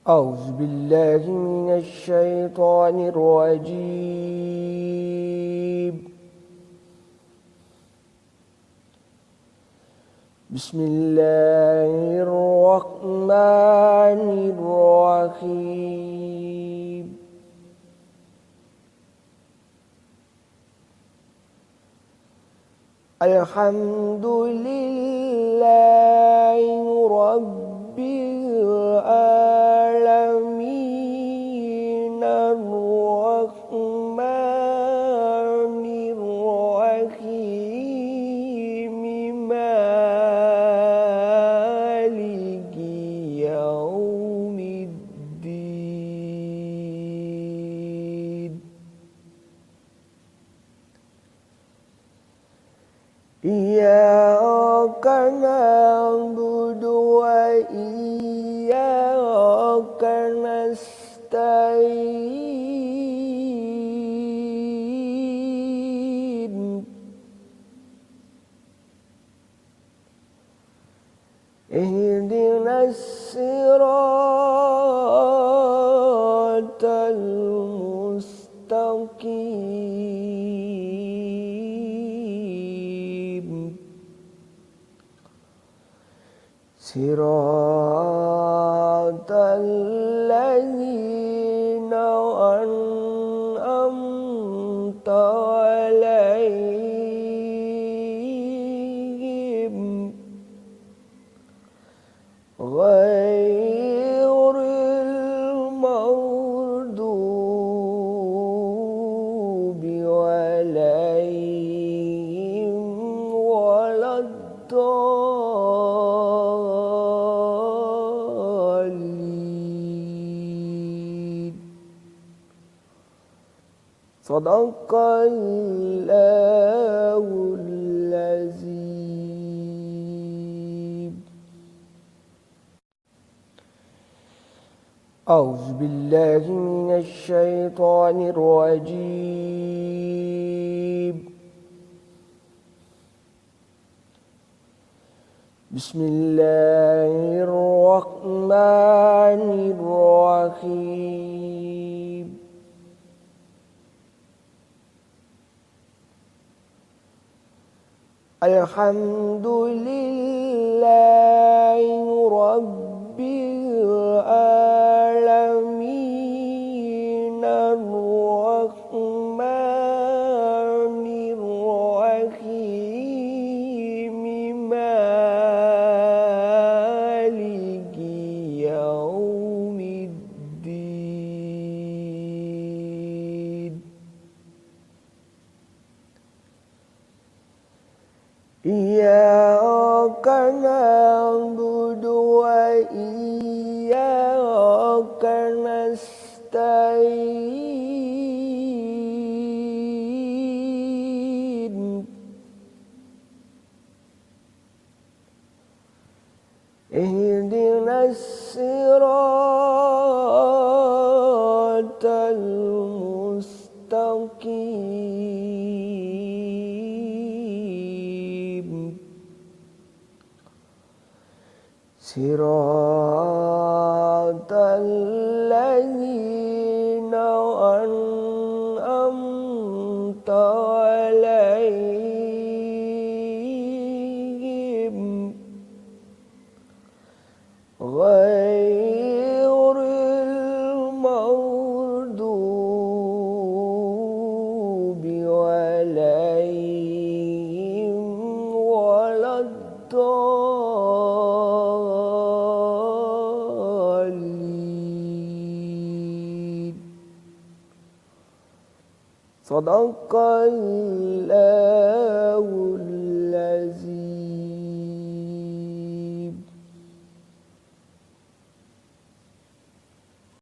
أعوذ بالله من الشيطان الرجيم. بسم الله الرحمن الرحيم. الحمد لله رب العالمين الرحمن الرحيم مالك يوم الدين. إياك نعبد وإياك نستعين. اهدنا الصراط المستقيم، صراط الذين أنعمت عليهم غير المغضوب عليهم ولا الضالين. صدق الله العظيم. أعوذ بالله من الشيطان الرجيم. بسم الله الرحمن الرحيم. الحمد لله رب العالمين الرحمن الرحيم مالك يوم الدين. إياك نعبد وإياك نستعين. اهدنا الصراط المستقيم، صراط الذين أنعمت عليهم غير المغضوب عليهم ولا الضالين. صدق الله